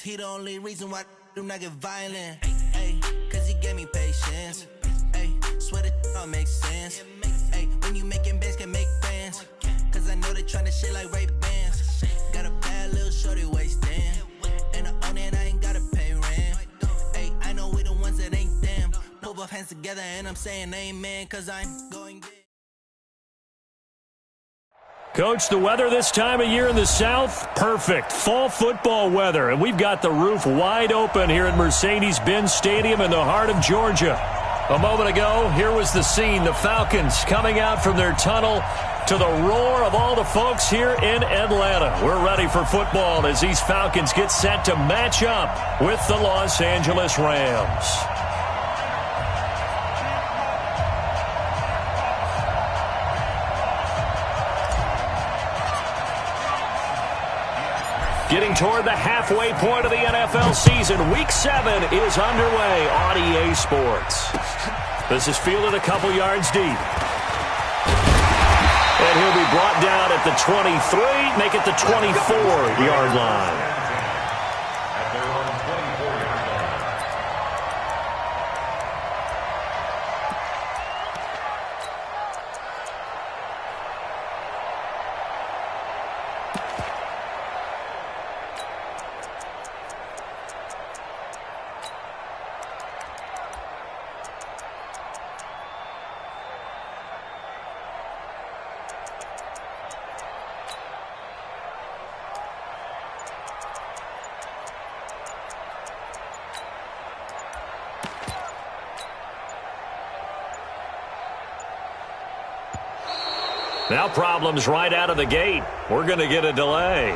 He the only reason why I do not get violent. Ay, cause he gave me patience. Ay, swear that all makes sense. Ay, when you making bands, can make fans. Cause I know they tryna shit like Ray-Bans. Got a bad little shorty wasting. And I own it, I ain't gotta pay rent. Ay, I know we the ones that ain't them. Put both hands together and I'm saying amen. Cause I'm going big. Coach, the weather this time of year in the South, perfect. Fall football weather, and we've got the roof wide open here at Mercedes-Benz Stadium in the heart of Georgia. A moment ago, here was the scene, the Falcons coming out from their tunnel to the roar of all the folks here in Atlanta. We're ready for football as these Falcons get set to match up with the Los Angeles Rams. Getting toward the halfway point of the NFL season, Week 7 is underway on EA Sports. This is fielded a couple yards deep. And he'll be brought down at the 23, make it the 24-yard line. Now problems right out of the gate. We're going to get a delay.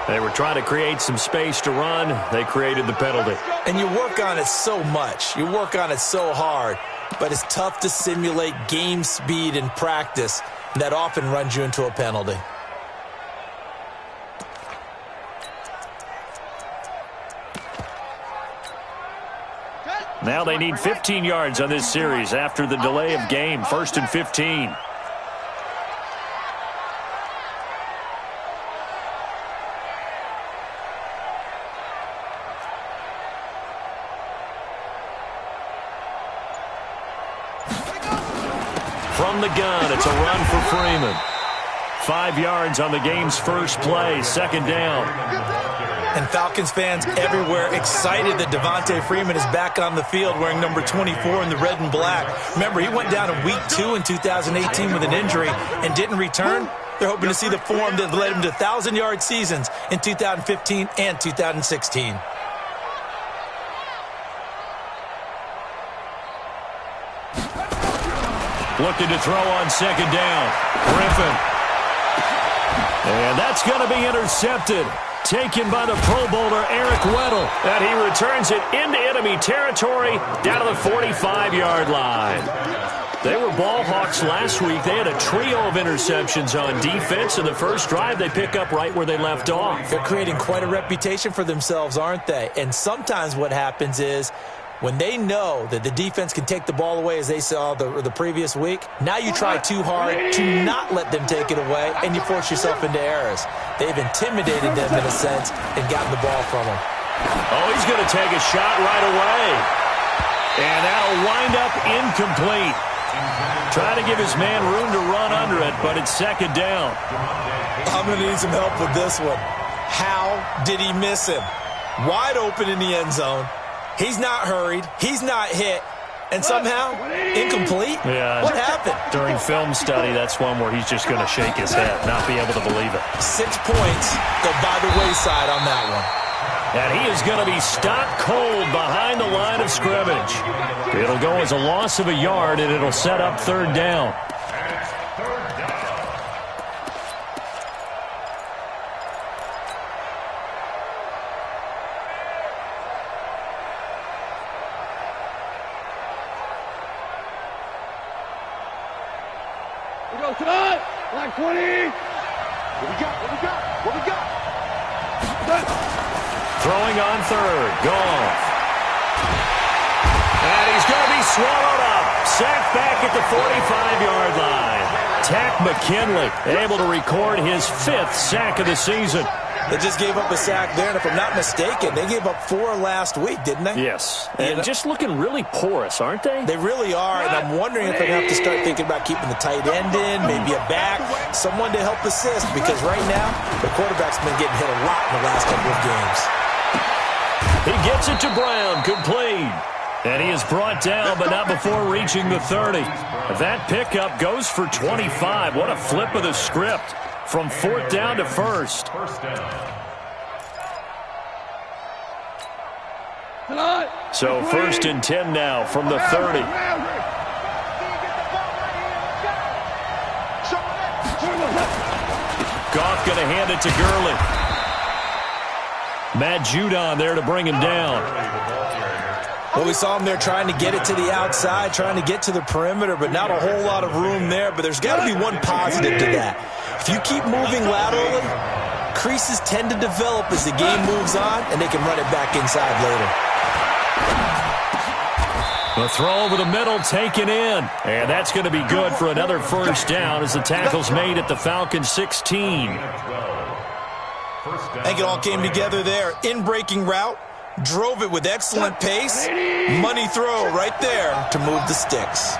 They were trying to create some space to run. They created the penalty. And you work on it so much. You work on it so hard. But it's tough to simulate game speed in practice. That often runs you into a penalty. Now they need 15 yards on this series after the delay of game. 1st and 15. From the gun, it's a run for Freeman. 5 yards on the game's first play, 2nd down. And Falcons fans everywhere excited that Devontae Freeman is back on the field wearing number 24 in the red and black. Remember, he went down in Week 2 in 2018 with an injury and didn't return. They're hoping to see the form that led him to 1,000-yard seasons in 2015 and 2016. Looking to throw on 2nd down. Griffin. And that's going to be intercepted. Taken by the Pro Bowler, Eric Weddle. And he returns it into enemy territory down to the 45-yard line. They were ball hawks last week. They had a trio of interceptions on defense. In the first drive, they pick up right where they left off. They're creating quite a reputation for themselves, aren't they? And sometimes what happens is, when they know that the defense can take the ball away, as they saw the previous week, now you try too hard to not let them take it away, and you force yourself into errors. They've intimidated them in a sense and gotten the ball from them. Oh, he's going to take a shot right away. And that'll wind up incomplete. Trying to give his man room to run under it, but it's 2nd down. I'm going to need some help with this one. How did he miss him? Wide open in the end zone. He's not hurried. He's not hit. And somehow, incomplete? Yeah. What happened? During film study, that's one where he's just going to shake his head, not be able to believe it. 6 points go by the wayside on that one. And he is going to be stopped cold behind the line of scrimmage. It'll go as a loss of a yard, and it'll set up 3rd down. Black 20. What we got? Throwing on 3rd. Goff. And he's going to be swallowed up. Sacked back at the 45-yard line. Tack McKinley able to record his 5th sack of the season. They just gave up a sack there, and if I'm not mistaken, they gave up 4 last week, didn't they? Yes, and just looking really porous, aren't they? They really are, and I'm wondering if they're going to have to start thinking about keeping the tight end in, maybe a back, someone to help assist, because right now, the quarterback's been getting hit a lot in the last couple of games. He gets it to Brown, complete. And he is brought down, but not before reaching the 30. That pickup goes for 25. What a flip of the script from 4th down to 1st. So 1st and 10 now from the 30. Goff going to hand it to Gurley. Matt Judon there to bring him down. Well, we saw him there trying to get it to the outside, trying to get to the perimeter, but not a whole lot of room there. But there's got to be one positive to that. If you keep moving laterally, creases tend to develop as the game moves on, and they can run it back inside later. The throw over the middle taken in. And that's going to be good for another 1st down as the tackle's made at the Falcons 16. I think it all came together there. In-breaking route. Drove it with excellent pace. Money throw right there to move the sticks.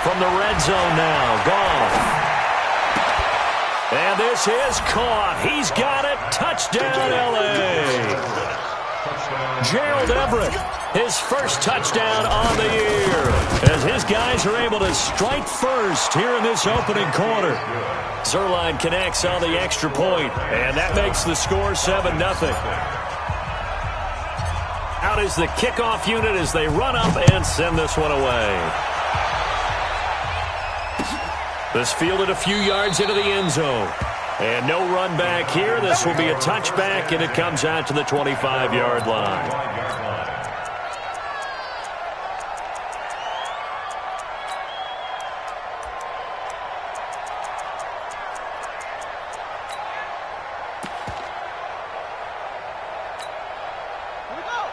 From the red zone now, Goff. And this is caught. He's got it. Touchdown, L.A. Gerald Everett, his first touchdown on the year, as his guys are able to strike first here in this opening quarter. Zerline connects on the extra point, and that makes the score 7-0. Out is the kickoff unit as they run up and send this one away. This fielded a few yards into the end zone. And no run back here. This will be a touchback, and it comes out to the 25-yard line.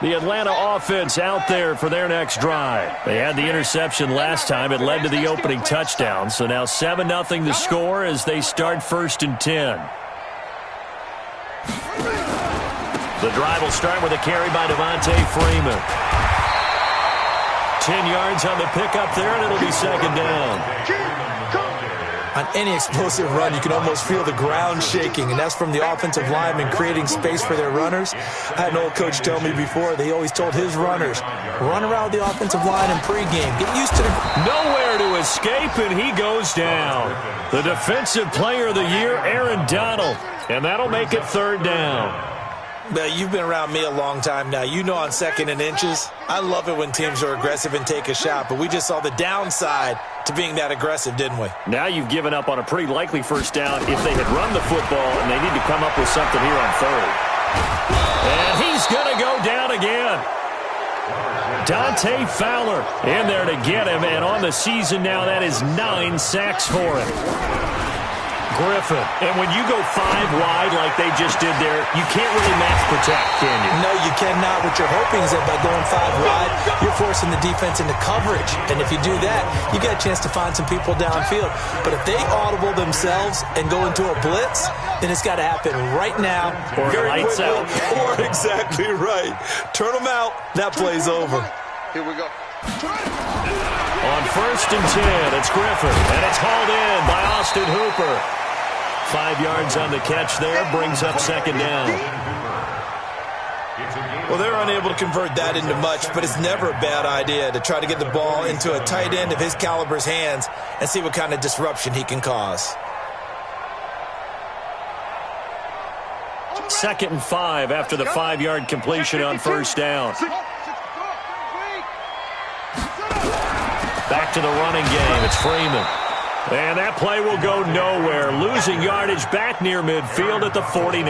The Atlanta offense out there for their next drive. They had the interception last time. It led to the opening touchdown. So now 7-0 the score as they start 1st and 10. The drive will start with a carry by Devontae Freeman. 10 yards on the pickup there, and it'll be 2nd down. On any explosive run, you can almost feel the ground shaking, and that's from the offensive linemen creating space for their runners. I had an old coach tell me before, they always told his runners, run around the offensive line in pregame. Get used to the... Nowhere to escape, and he goes down. The Defensive Player of the Year, Aaron Donald, and that'll make it 3rd down. Well, you've been around me a long time now. You know on 2nd and inches, I love it when teams are aggressive and take a shot, but we just saw the downside to being that aggressive, didn't we? Now you've given up on a pretty likely 1st down if they had run the football, and they need to come up with something here on 3rd. And he's going to go down again. Dante Fowler in there to get him, and on the season now, that is 9 sacks for him. Griffin. And when you go 5 wide like they just did there, you can't really match protect, can you? No, you cannot. What you're hoping is that by going 5 wide, you're forcing the defense into coverage. And if you do that, you get a chance to find some people downfield. But if they audible themselves and go into a blitz, then it's got to happen right now. Or lights out. Or exactly right. Turn them out. That play's over. Here we go. On 1st and 10, it's Griffin. And it's hauled in by Austin Hooper. 5 yards on the catch there, brings up 2nd down. Well, they're unable to convert that into much, but it's never a bad idea to try to get the ball into a tight end of his caliber's hands and see what kind of disruption he can cause. 2nd and 5 after the 5-yard completion on 1st down. Back to the running game. It's Freeman. And that play will go nowhere. Losing yardage back near midfield at the 49.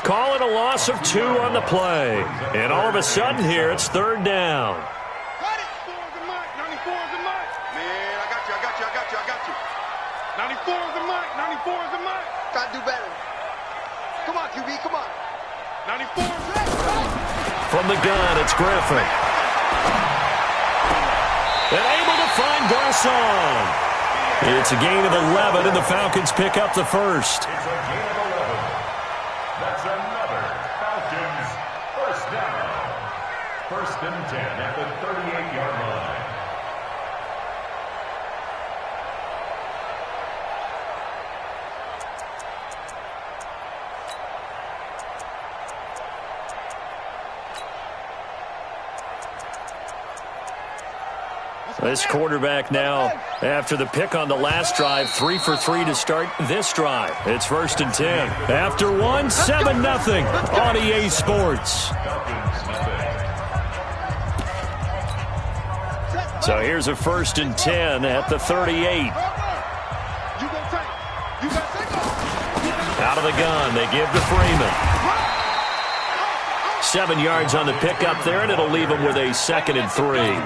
Call it a loss of 2 on the play. And all of a sudden here, it's 3rd down. Got it. 94 is the mic. Man, I got you. 94 is the mic. Try to do better. Come on, QB, come on. 94 is it. From the gun, it's Griffin. And able to find Garcon. It's a gain of 11, and the Falcons pick up the first. It's a gain of 11. That's another Falcons first down. 1st and 10 at the 38-yard line. This quarterback now, after the pick on the last drive, 3 for 3 to start this drive. It's 1st and 10. After one, 7-0 on EA Sports. So here's a 1st and 10 at the 38. Out of the gun, they give to Freeman. 7 yards on the pickup there, and it'll leave them with a 2nd and 3.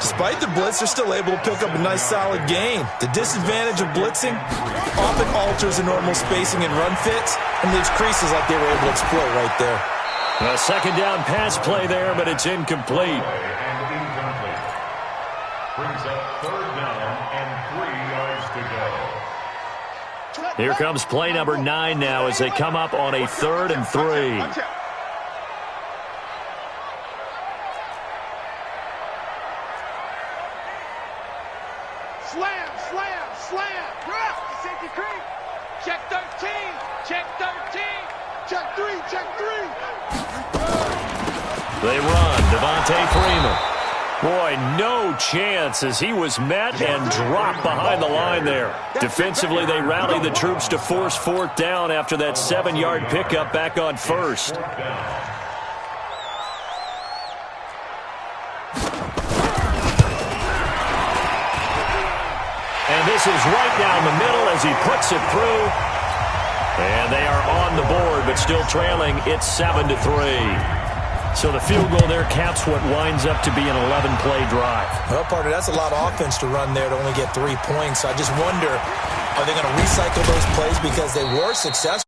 Despite the blitz, they're still able to pick up a nice, solid gain. The disadvantage of blitzing often alters the normal spacing and run fits, and leaves creases like they were able to exploit right there. A 2nd down pass play there, but it's incomplete. Brings up 3rd down and 3 yards to go. Here comes play number 9 now as they come up on a 3rd and 3. Slam, slam, slam. Safety creep. Check 13. Check 13. Check 3. Check 3. They run. Devontae Freeman. Boy, no chance as he was met and dropped behind the line there. Defensively, they rallied the troops to force 4th down after that 7-yard pickup back on 1st. And this is right down the middle as he puts it through. And they are on the board, but still trailing. It's 7-3. So the field goal there caps what winds up to be an 11-play drive. Well, partner, that's a lot of offense to run there to only get 3 points. I just wonder, are they going to recycle those plays because they were successful?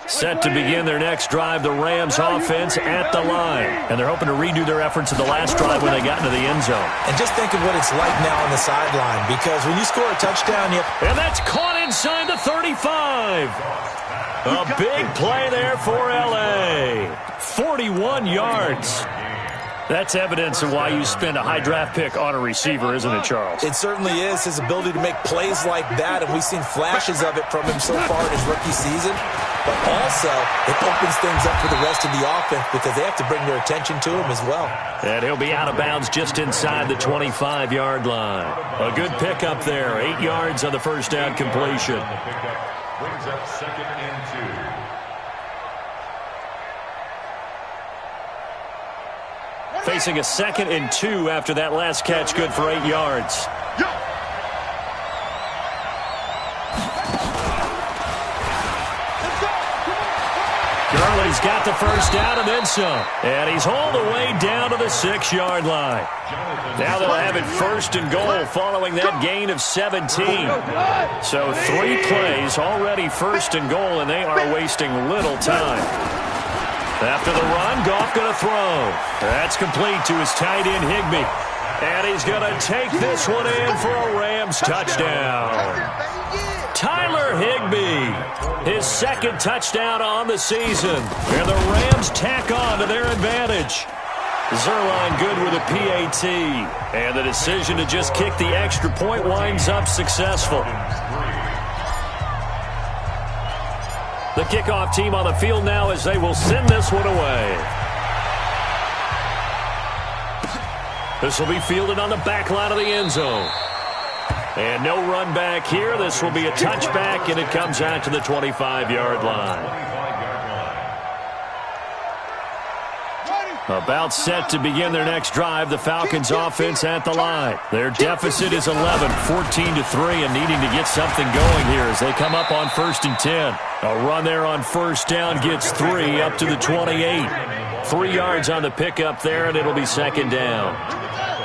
Set to begin their next drive, the Rams offense at the line. And they're hoping to redo their efforts in the last drive when they got into the end zone. And just think of what it's like now on the sideline, because when you score a touchdown, and that's caught inside the 35. A big play there for L.A. 41 yards. That's evidence of why you spend a high draft pick on a receiver, isn't it, Charles? It certainly is. His ability to make plays like that, and we've seen flashes of it from him so far in his rookie season. But also, it opens things up for the rest of the offense because they have to bring their attention to him as well. And he'll be out of bounds just inside the 25-yard line. A good pickup there. 8 yards on the 1st down completion. Brings up 2nd and 2. Facing a 2nd and 2 after that last catch, good for 8 yards. Gurley's got the 1st down and then some. And he's hauled away down to the 6-yard line. Now they'll have it 1st and goal following that gain of 17. So 3 plays, already 1st and goal, and they are wasting little time. After the run, Goff going to throw. That's complete to his tight end, Higbee. And he's going to take this one in for a Rams touchdown. Tyler Higbee, his 2nd touchdown on the season. And the Rams tack on to their advantage. Zerline good with a PAT. And the decision to just kick the extra point winds up successful. The kickoff team on the field now as they will send this one away. This will be fielded on the back line of the end zone. And no run back here. This will be a touchback, and it comes out to the 25-yard line. About set to begin their next drive, the Falcons offense at the line. Their deficit is 11, 14-3, and needing to get something going here as they come up on 1st and 10. A run there on 1st down gets 3 up to the 28. 3 yards on the pickup there, and it'll be 2nd down.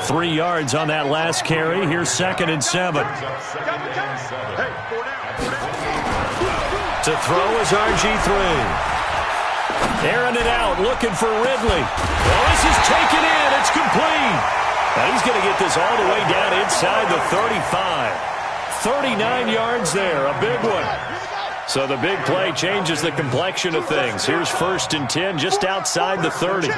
3 yards on that last carry. Here's 2nd and 7. To throw is RG3. Airing it out, looking for Ridley. Well, this is taken in. It's complete. And he's going to get this all the way down inside the 35. 39 yards there, a big one. So the big play changes the complexion of things. Here's 1st and 10 just outside the 30.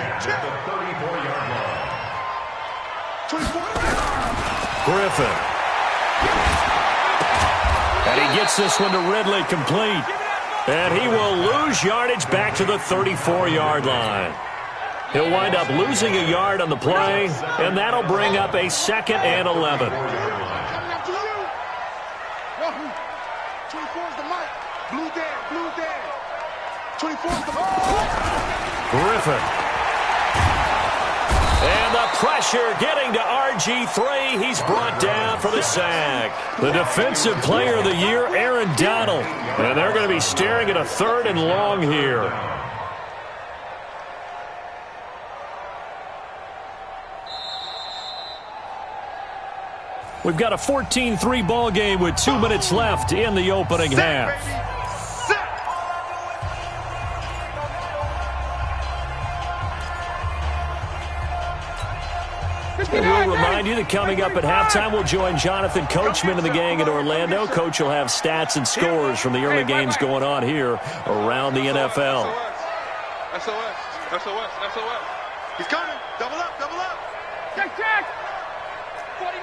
Griffin. And he gets this one to Ridley complete. And he will lose yardage back to the 34-yard line. He'll wind up losing a yard on the play, and that'll bring up a 2nd and 11. 24's the mic. Blue Dan. 24's the mic. Griffin. And the pressure getting to RG3. He's brought down for the sack. The defensive player of the year, Aaron Donald. And they're going to be staring at a 3rd and long here. We've got a 14-3 ball game with 2 minutes left in the opening half. And we'll remind you that coming up at halftime, we'll join Jonathan Coachman and the gang in Orlando. Coach will have stats and scores from the early games going on here around the NFL. SOS. He's coming. Double up. Check. 49.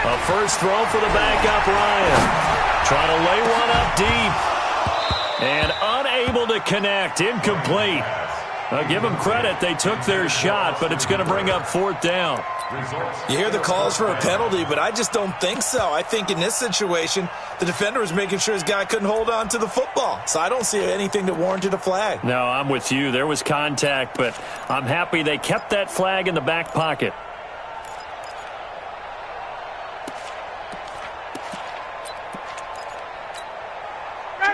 A first throw for the backup, Ryan. Trying to lay one up deep. And unable to connect. Incomplete. Give them credit. They took their shot, but it's going to bring up 4th down. You hear the calls for a penalty, but I just don't think so. I think in this situation, the defender was making sure his guy couldn't hold on to the football. So I don't see anything that warranted a flag. No, I'm with you. There was contact, but I'm happy they kept that flag in the back pocket.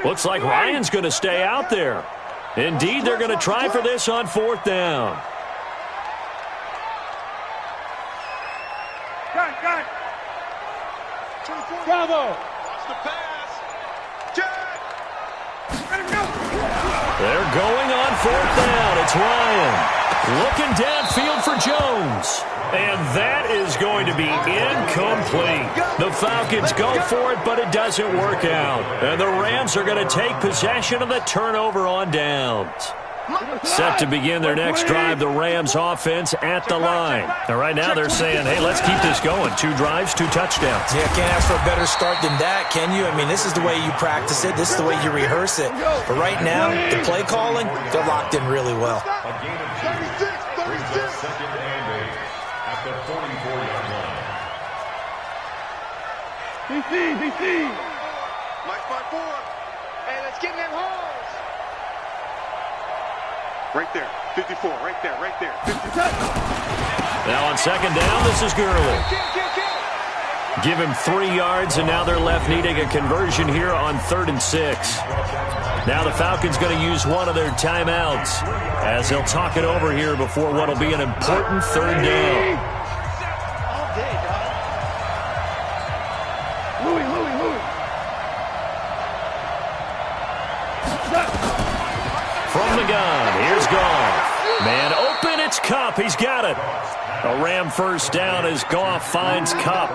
Looks like Ryan's going to stay out there. Indeed, they're going to try for this on 4th down. Got. Bravo. Watch the pass. Jack. They're going on 4th down. It's Ryan. Looking downfield for Jones. And that is going to be incomplete. The Falcons go for it, but it doesn't work out. And the Rams are going to take possession of the turnover on downs. Set to begin their next drive, the Rams offense at the line. And right now they're saying, hey, let's keep this going. 2 drives, 2 touchdowns. Yeah, can't ask for a better start than that, can you? I mean, this is the way you practice it. This is the way you rehearse it. But right now, the play calling, they're locked in really well. A gain of 2. 2nd and 8 at the 44-yard line. DC. Mike 5-4. Hey, let's get in them holes. Right there. 54. Right there. 52. Now on 2nd down, this is Gurley. Give him 3 yards, and now they're left needing a conversion here on 3rd and 6. Now the Falcons going to use one of their timeouts as they'll talk it over here before what will be an important 3rd down. From the gun, here's Goff. Man open, it's Kupp. He's got it. A Ram 1st down as Goff finds Kupp.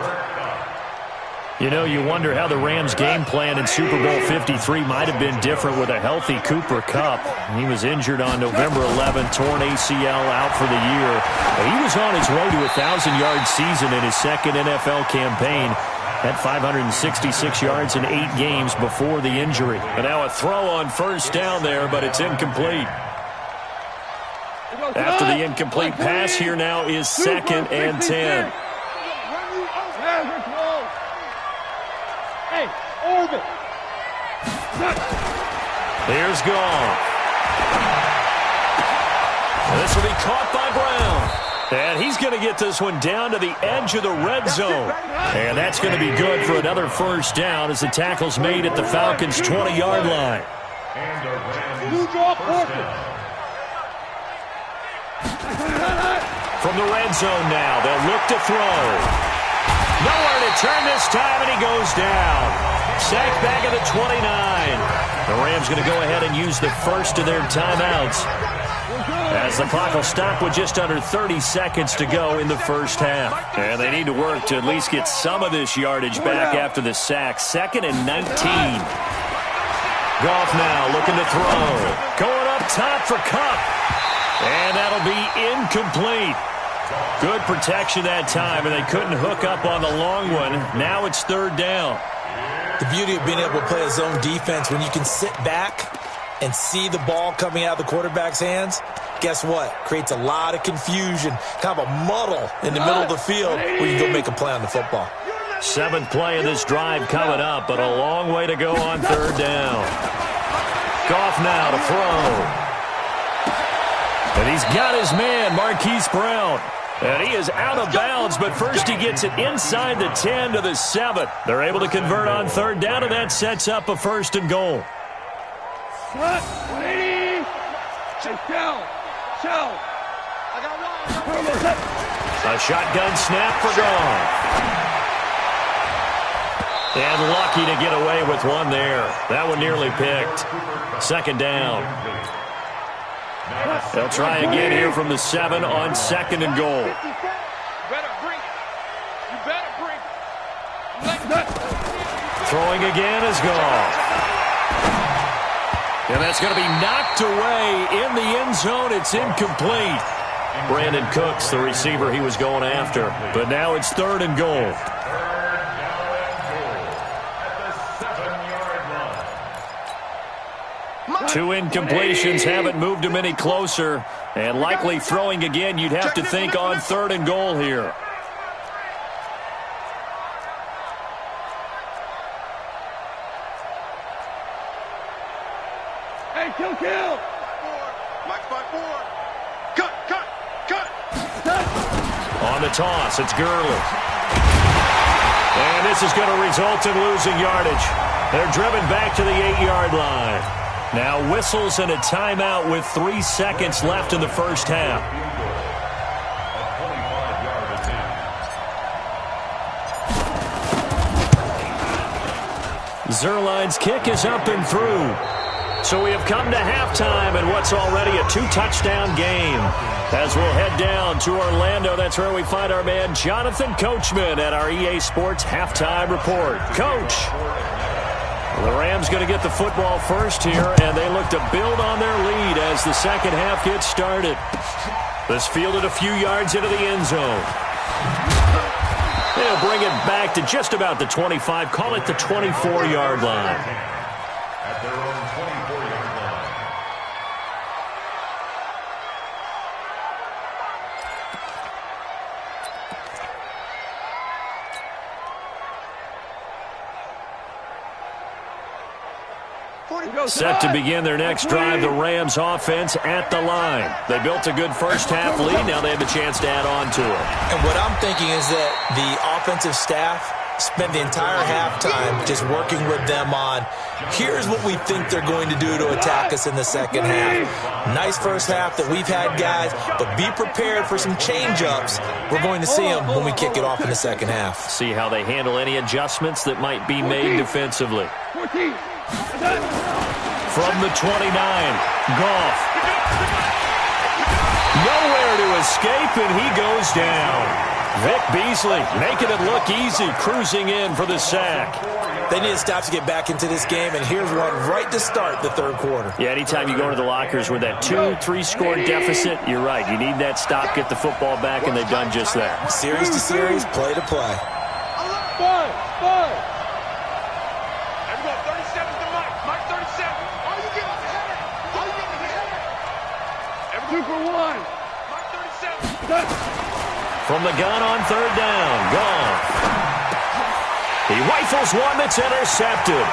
You know, you wonder how the Rams' game plan in Super Bowl 53 might have been different with a healthy Cooper Kupp. He was injured on November 11, torn ACL, out for the year. He was on his way to a 1,000-yard season in his 2nd NFL campaign. Had 566 yards in 8 games before the injury. And now a throw on 1st down there, but it's incomplete. After the incomplete pass, here now is 2nd and 10. Hey, orbit. Here's Goff. this will be caught by Brown. And he's going to get this one down to the edge of the red zone. And that's going to be good for another first down as the tackle's made at the Falcons' 20-yard line. From the red zone now, they'll look to throw. Nowhere to turn this time, and he goes down. Sacked back at the 29. The Rams going to go ahead and use the first of their timeouts, as the clock will stop with just under 30 seconds to go in the first half. And they need to work to at least get some of this yardage back after the sack. 2nd and 19. Goff now looking to throw. Going up top for Kupp. And that'll be incomplete. Good protection that time, and they couldn't hook up on the long one. Now it's 3rd down. The beauty of being able to play a zone defense, when you can sit back and see the ball coming out of the quarterback's hands, guess what? Creates a lot of confusion, kind of a muddle in the middle of the field where you go make a play on the football. 7th play of this drive coming up, but a long way to go on 3rd down. Goff now to throw. And he's got his man, Marquise Brown. And he is out of bounds, but first he gets it inside the 10 to the 7. They're able to convert on 3rd down, and that sets up a 1st and goal. A shotgun snap for Goff. And lucky to get away with one there. That one nearly picked. 2nd down. They'll try again here from the 7 on 2nd and goal. Throwing again is Goff. And that's going to be knocked away in the end zone. It's incomplete. Brandon Cooks, the receiver he was going after. But now it's 3rd and goal. 2 incompletions haven't moved him any closer. And likely throwing again, you'd have to think on 3rd and goal here. Hey, kill. Mike 5-4. Cut. On the toss, it's Gurley. And this is going to result in losing yardage. They're driven back to the 8-yard line. Now whistles and a timeout with 3 seconds left in the first half. Zerline's kick is up and through. So we have come to halftime in what's already a 2-touchdown game. As we'll head down to Orlando, that's where we find our man Jonathan Coachman at our EA Sports Halftime Report. Coach, the Rams going to get the football first here, and they look to build on their lead as the second half gets started. This fielded a few yards into the end zone. They'll bring it back to just about the 25, call it the 24-yard line. At their own 24-yard line. Set to begin their next drive, the Rams offense at the line. They built a good first half lead. Now they have a chance to add on to it. And what I'm thinking is that the offensive staff spent the entire halftime just working with them on, here's what we think they're going to do to attack us in the second half. Nice first half that we've had, guys, but be prepared for some change-ups. We're going to see them when we kick it off in the second half. See how they handle any adjustments that might be made defensively. From the 29, Goff. Nowhere to escape, and he goes down. Vic Beasley making it look easy, cruising in for the sack. They need to stop to get back into this game, and here's one right to start the third quarter. Yeah, anytime you go to the lockers with that 2-3 score deficit, you're right. You need that stop, get the football back, and they've done just that. Series to series, play to play. Everyone, 37 to Mike. Mike 37. Are you getting ahead? Are you getting ahead? Everyone, 2 for 1. Mike 37. From the gun on third down, Goff. He rifles one that's intercepted.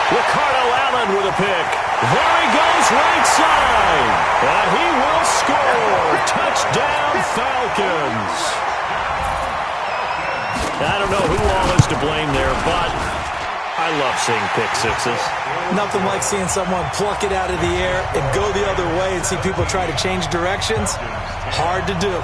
Ricardo Allen with a pick. There he goes, right side. And he will score. Touchdown, Falcons. I don't know who all is to blame there, but I love seeing pick sixes. Nothing like seeing someone pluck it out of the air and go the other way and see people try to change directions. Hard to do.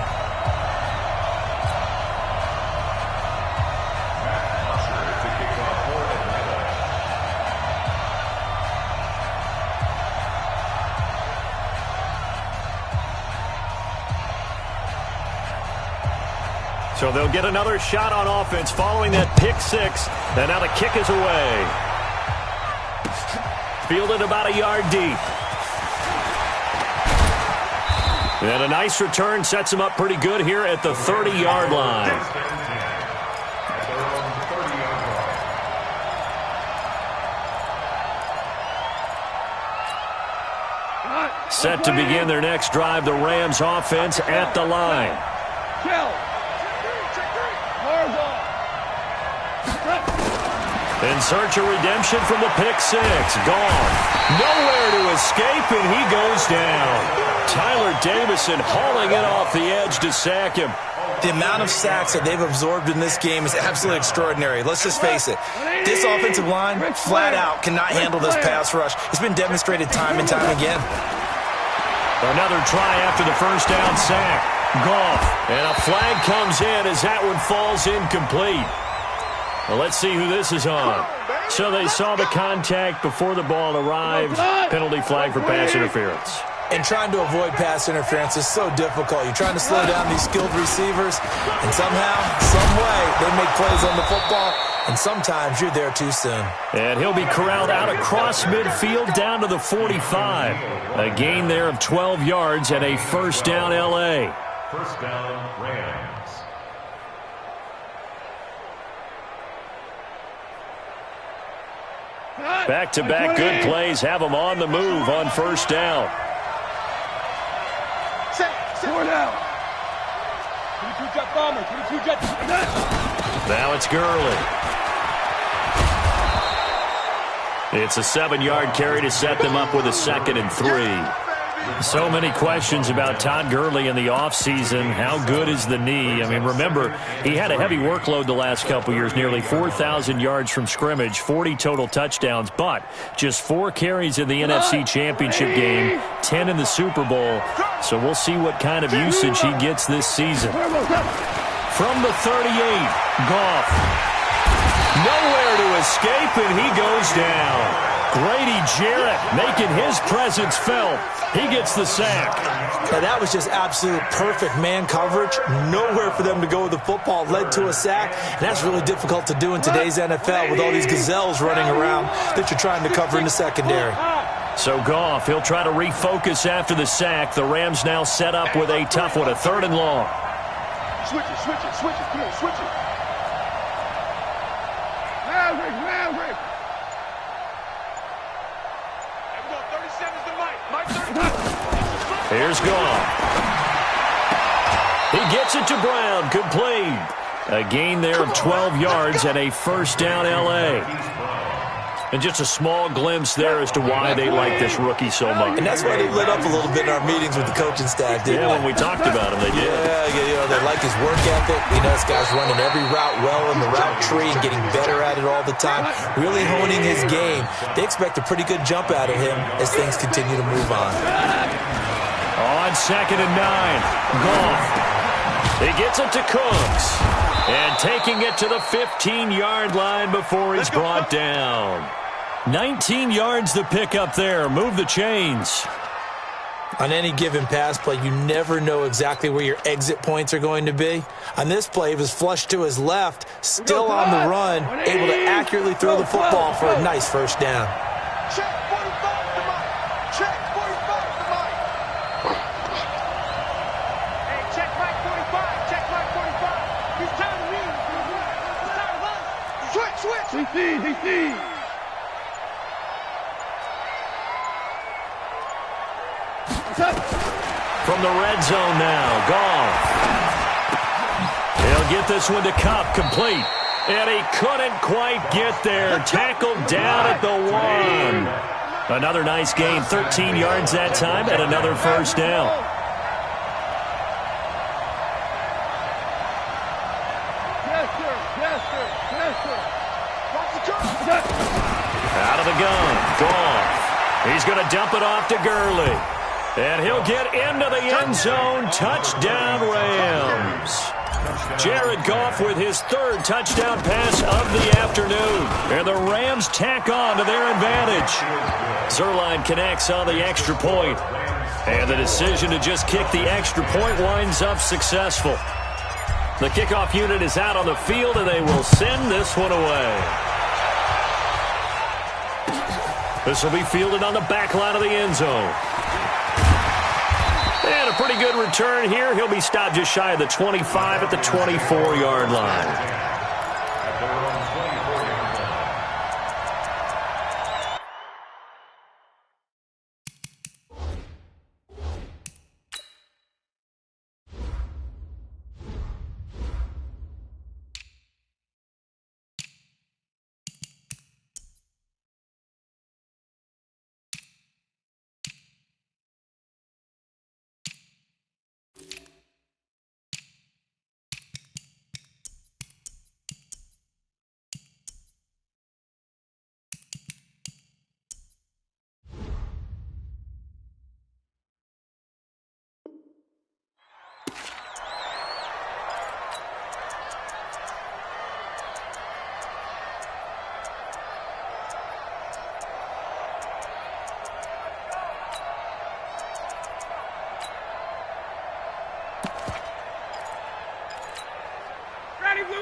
So they'll get another shot on offense following that pick six. And now the kick is away. Fielded about a yard deep. And a nice return sets him up pretty good here at the 30-yard line. Set to begin their next drive, the Rams offense at the line. In search of redemption from the pick six. Gone. Nowhere to escape, and he goes down. Tyler Davison hauling it off the edge to sack him. The amount of sacks that they've absorbed in this game is absolutely extraordinary. Let's just face it. This offensive line, flat out, cannot handle this pass rush. It's been demonstrated time and time again. Another try after the first down sack. Goff. And a flag comes in as that one falls incomplete. Well, let's see who this is on. So they saw the contact before the ball arrived. Penalty flag for pass interference. And trying to avoid pass interference is so difficult. You're trying to slow down these skilled receivers, and somehow, some way, they make plays on the football, and sometimes you're there too soon. And he'll be corralled out across midfield down to the 45. A gain there of 12 yards and a first down L.A. First down, Rams. Back-to-back good plays have them on the move on first down. Now it's Gurley. It's a 7-yard carry to set them up with a 2nd and 3. So many questions about Todd Gurley in the offseason. How good is the knee? I mean, remember, he had a heavy workload the last couple years, nearly 4,000 yards from scrimmage, 40 total touchdowns, but just 4 carries in the NFC Championship game, 10 in the Super Bowl. So we'll see what kind of usage he gets this season. From the 38, Goff. Nowhere to escape, and he goes down. Grady Jarrett making his presence felt. He gets the sack. Now that was just absolute perfect man coverage. Nowhere for them to go with the football. Led to a sack. And that's really difficult to do in today's NFL with all these gazelles running around that you're trying to cover in the secondary. So Goff, he'll try to refocus after the sack. The Rams now set up with a tough one, a 3rd and long. Switch it. Come on, switch it. Maverick. Here's Goff. He gets it to Brown, complete. A gain there of 12 yards and a first down L.A. And just a small glimpse there as to why they like this rookie so much. And that's why they lit up a little bit in our meetings with the coaching staff, didn't they? When we talked about him, they did. Yeah, they like his work ethic. This guy's running every route well in the route tree and getting better at it all the time, really honing his game. They expect a pretty good jump out of him as things continue to move on. On 2nd and 9, Goff. He gets it to Cooks. And taking it to the 15-yard line before he's brought down. 19 yards the pick up there. Move the chains. On any given pass play, you never know exactly where your exit points are going to be. On this play, he was flushed to his left, still on the run, able to accurately throw the football for a nice first down. Check 45 to Mike. Check 45 to Mike. Hey, check Mike 45. Check Mike 45. He's tired of me. He's tired of us. Switch. He From the red zone now, Goff. He'll get this one to Kupp, complete. And he couldn't quite get there. Tackled down at the 1. Another nice gain, 13 yards that time, and another first down. Out of the gun, Goff. He's going to dump it off to Gurley. And he'll get into the end zone. Touchdown, Rams. Jared Goff with his third touchdown pass of the afternoon. And the Rams tack on to their advantage. Zerline connects on the extra point. And the decision to just kick the extra point winds up successful. The kickoff unit is out on the field, and they will send this one away. This will be fielded on the back line of the end zone. And a pretty good return here. He'll be stopped just shy of the 25 at the 24-yard line.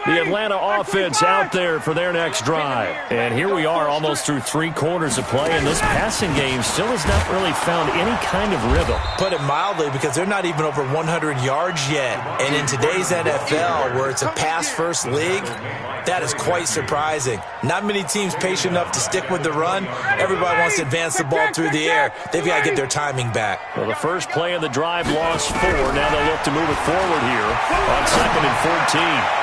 The Atlanta offense out there for their next drive. And here we are almost through 3 quarters of play, and this passing game still has not really found any kind of rhythm. Put it mildly, because they're not even over 100 yards yet. And in today's NFL, where it's a pass-first league, that is quite surprising. Not many teams patient enough to stick with the run. Everybody wants to advance the ball through the air. They've got to get their timing back. Well, the first play of the drive lost 4. Now they'll look to move it forward here on 2nd and 14.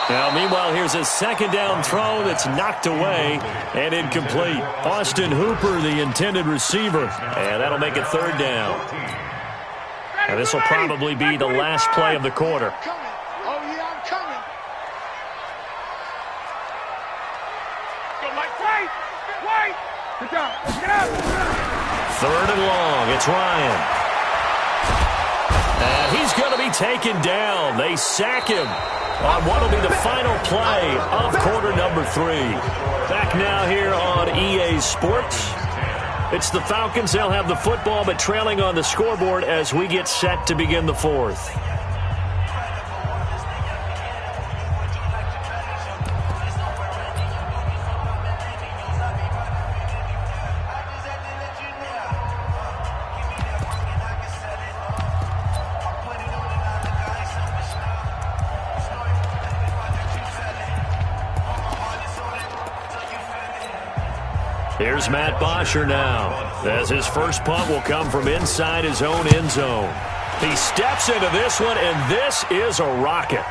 Now, meanwhile, here's a second down throw that's knocked away and incomplete. Austin Hooper, the intended receiver, and that'll make it 3rd down. Now, this will probably be the last play of the quarter. Oh, yeah, I'm coming. Wait. Good job. Get out. 3rd and long. It's Ryan. And he's going to be taken down. They sack him on what will be the final play of quarter number 3. Back now here on EA Sports. It's the Falcons. They'll have the football, but trailing on the scoreboard as we get set to begin the 4th. Here's Matt Bosher now, as his first punt will come from inside his own end zone. He steps into this one, and this is a rocket.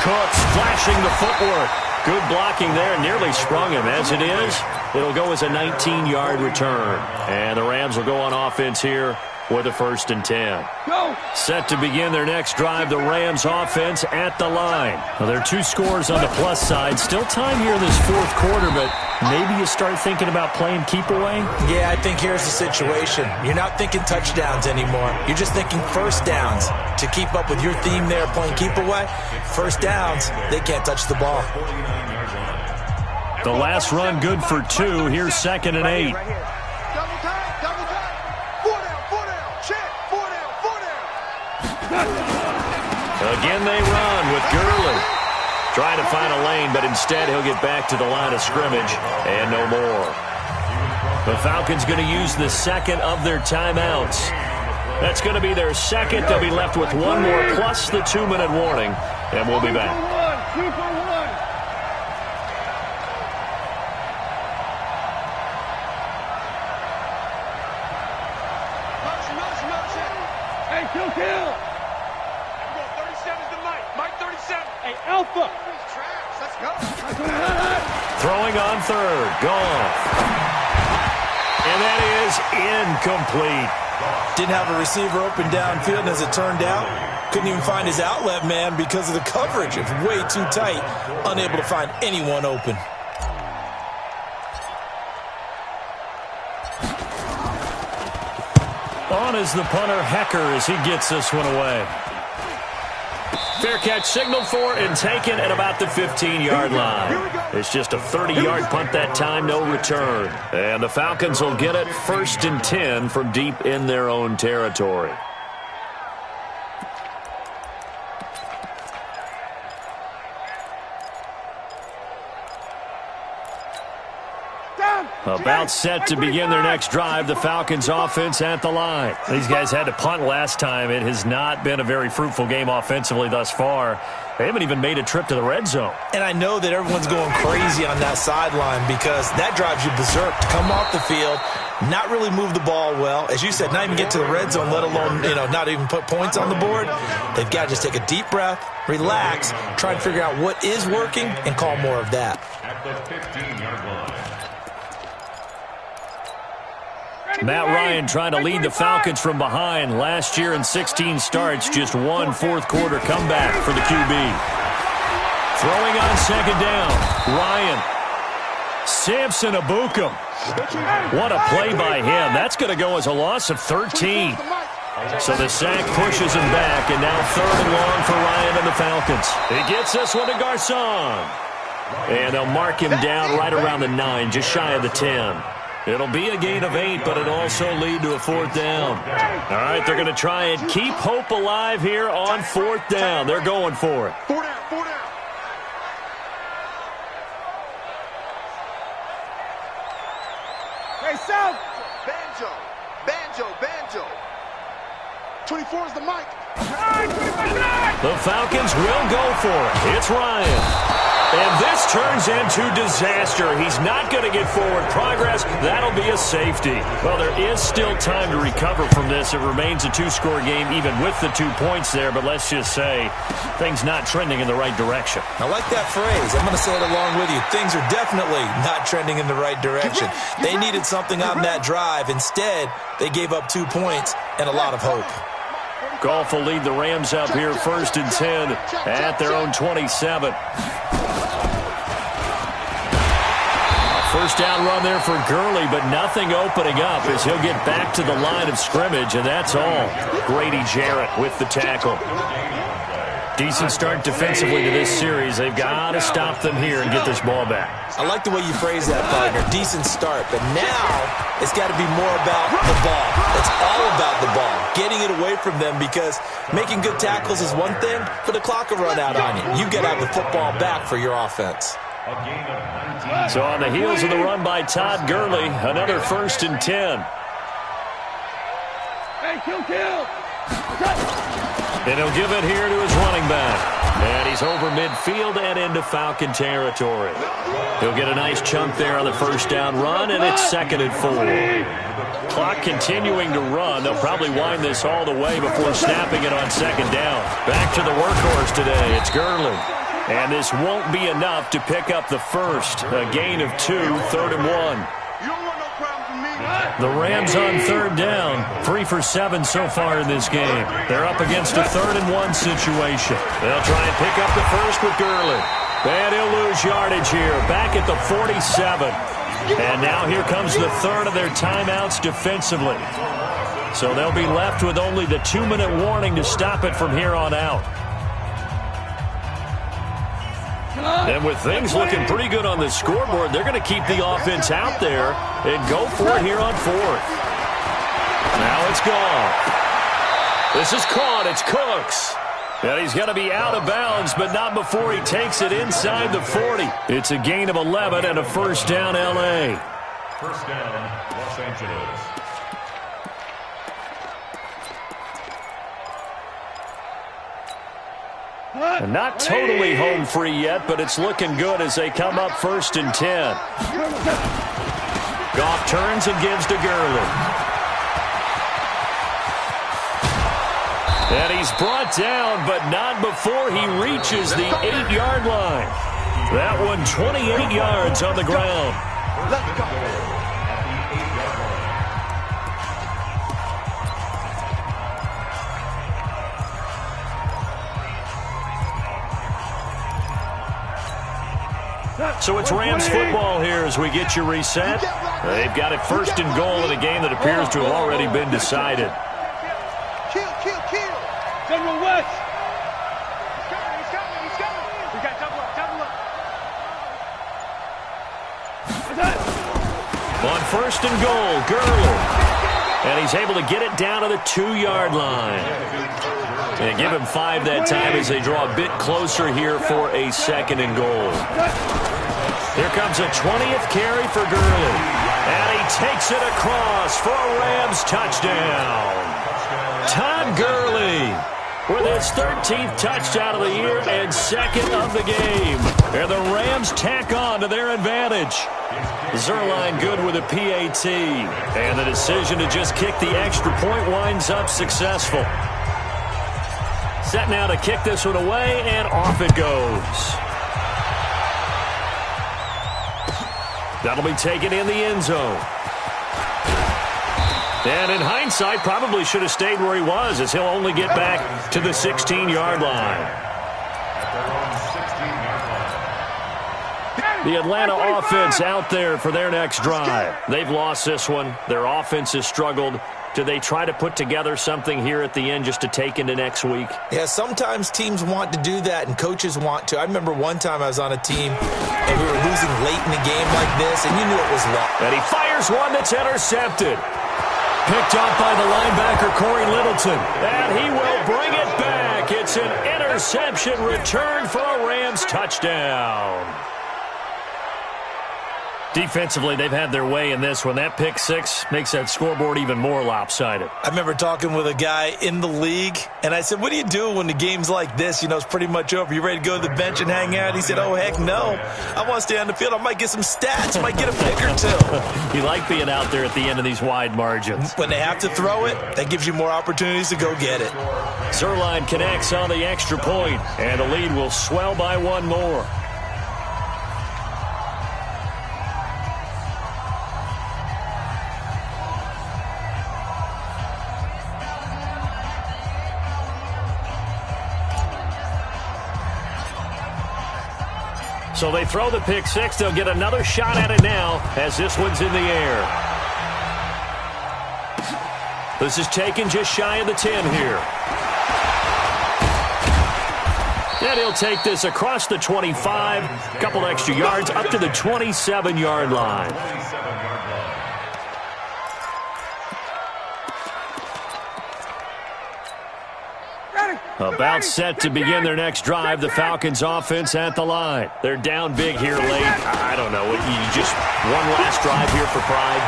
Cooks flashing the footwork. Good blocking there, nearly sprung him. As it is, it'll go as a 19-yard return. And the Rams will go on offense here with a 1st and 10. Go. Set to begin their next drive, the Rams offense at the line. Well, there are 2 scores on the plus side. Still time here in this 4th quarter, but maybe you start thinking about playing keep away? Yeah, I think here's the situation. You're not thinking touchdowns anymore. You're just thinking first downs. To keep up with your theme there, playing keep away, first downs, they can't touch the ball. The last run good for 2. Here's 2nd and 8. Double time. 4 down. Check. 4 down. Again they run with Gurley. Trying to find a lane, but instead he'll get back to the line of scrimmage and no more. The Falcons going to use the 2nd of their timeouts. That's going to be their 2nd. They'll be left with 1 more plus the 2-minute warning, and we'll be back. 2 for 1. Hey, kill. Hey, Alpha. Let's go. Throwing on third. Gone. And that is incomplete. Didn't have a receiver open downfield, and as it turned out, couldn't even find his outlet man because of the coverage. It's way too tight, unable to find anyone open. On is the punter, Hecker, as he gets this one away. Fair catch signaled for and taken at about the 15-yard line. It's just a 30-yard punt that time, no return. And the Falcons will get it 1st and 10 from deep in their own territory. About set to begin their next drive, the Falcons offense at the line. These guys had to punt last time. It has not been a very fruitful game offensively thus far. They haven't even made a trip to the red zone. And I know that everyone's going crazy on that sideline because that drives you berserk to come off the field, not really move the ball well. As you said, not even get to the red zone, let alone, not even put points on the board. They've got to just take a deep breath, relax, try and figure out what is working, and call more of that. At the 15-yard line. Matt Ryan trying to lead the Falcons from behind. Last year in 16 starts, just one fourth-quarter comeback for the QB. Throwing on second down, Ryan. Samson Abukum. What a play by him. That's going to go as a loss of 13. So the sack pushes him back, and now 3rd and long for Ryan and the Falcons. He gets this one to Garcon. And they'll mark him down right around the 9, just shy of the 10. It'll be a gain of 8, but it'll also lead to a 4th down. All right, they're going to try and keep hope alive here on 4th down. They're going for it. 4 down, 4 down. Hey, South. Banjo. 24 is the mic. The Falcons will go for it. It's Ryan. And this turns into disaster. He's not going to get forward progress. That'll be a safety. Well, there is still time to recover from this. It remains a 2-score game even with the 2 points there. But let's just say things not trending in the right direction. I like that phrase. I'm going to say it along with you. Things are definitely not trending in the right direction. They needed something on that drive. Instead, they gave up 2 points and a lot of hope. Goff will lead the Rams up here 1st and 10 at their own 27. First down run there for Gurley, but nothing opening up as he'll get back to the line of scrimmage, and that's all. Grady Jarrett with the tackle. Decent start defensively to this series. They've got to stop them here and get this ball back. I like the way you phrase that, partner. Decent start, but now it's got to be more about the ball. It's all about the ball, getting it away from them, because making good tackles is one thing, but the clock will run out on you. You've got to have the football back for your offense. So on the heels of the run by Todd Gurley, another 1st and 10. Hey, kill. And he'll give it here to his running back. And he's over midfield and into Falcon territory. He'll get a nice chunk there on the first down run, and it's 2nd and 4. Clock continuing to run. They'll probably wind this all the way before snapping it on 2nd down. Back to the workhorse today. It's Gurley. And this won't be enough to pick up the first. A gain of 2, 3rd and 1. You don't want no problem from me. The Rams on 3rd down, 3 for 7 so far in this game. They're up against a 3rd and 1 situation. They'll try and pick up the first with Gurley. And he'll lose yardage here, back at the 47. And now here comes the 3rd of their timeouts defensively. So they'll be left with only the 2-minute warning to stop it from here on out. And with things looking pretty good on the scoreboard, they're going to keep the offense out there and go for it here on 4th. Now it's gone. This is caught. It's Cooks. And he's going to be out of bounds, but not before he takes it inside the 40. It's a gain of 11 and a 1st down, L.A. First down, Los Angeles. And not totally home free yet, but it's looking good as they come up 1st and 10. Goff turns and gives to Gurley. And he's brought down, but not before he reaches the 8-yard line. That one 28 yards on the ground. Let's go. So it's Rams football here as we get you reset. They've got it first and goal in a game that appears to have already been decided. Kill. General West. He's coming. We got double up. On first and goal, Gurley. And he's able to get it down to the 2-yard line. And give him 5 that time as they draw a bit closer here for a second and goal. Here comes a 20th carry for Gurley. And he takes it across for a Rams touchdown. Todd Gurley with his 13th touchdown of the year and second of the game. And the Rams tack on to their advantage. Zerline good with a PAT. And the decision to just kick the extra point winds up successful. Set now to kick this one away, and off it goes. That'll be taken in the end zone. And in hindsight, probably should have stayed where he was, as he'll only get back to the 16-yard line. The Atlanta offense out there for their next drive. They've lost this one. Their offense has struggled. Do they try to put together something here at the end just to take into next week? Yeah, sometimes teams want to do that and coaches want to. I remember one time I was on a team and we were losing late in a game like this, and you knew it was lost. And he fires one that's intercepted. Picked up by the linebacker, Corey Littleton. And he will bring it back. It's an interception return for a Rams touchdown. Defensively, they've had their way in this one. That pick six makes that scoreboard even more lopsided. I remember talking with a guy in the league, and I said, what do you do when the game's like this? You know, it's pretty much over. You ready to go to the bench and hang out? He said, oh, heck no. I want to stay on the field. I might get some stats. I might get a pick or two. You like being out there at the end of these wide margins. When they have to throw it, that gives you more opportunities to go get it. Zerline connects on the extra point, and the lead will swell by one more. So they throw the pick six. They'll get another shot at it now as this one's in the air. This is taken just shy of the 10 here. And he'll take this across the 25, a couple extra yards up to the 27-yard line. About set to begin their next drive. The Falcons offense at the line. They're down big here late. I don't know. You just one last drive here for pride.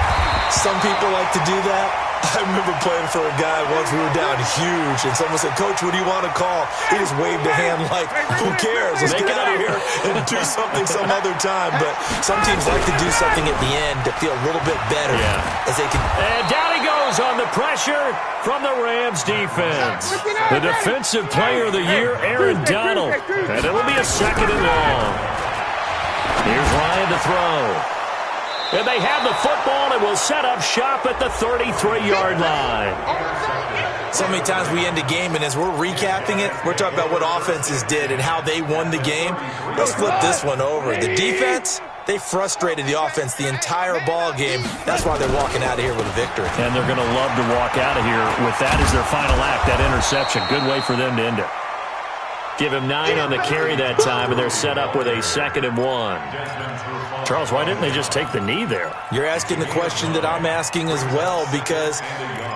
Some people like to do that. I remember playing for a guy once. We were down huge, and someone said, Coach, what do you want to call? He just waved a hand like, who cares? Let's get out of here and do something some other time. But some teams like to do something at the end to feel a little bit better. As they can. And down he goes on the pressure from the Rams defense. The defensive player of the year, Aaron Donald. And it'll be a second and long. Here's Ryan to throw. And they have the football and will set up shop at the 33-yard line. So many times we end a game, and as we're recapping it, we're talking about what offenses did and how they won the game. Let's flip this one over. The defense, they frustrated the offense the entire ball game. That's why they're walking out of here with a victory. And they're going to love to walk out of here with that as their final act, that interception. Good way for them to end it. Give him 9 on the carry that time, and they're set up with a 2nd and 1. Charles, why didn't they just take the knee there? You're asking the question that I'm asking as well, because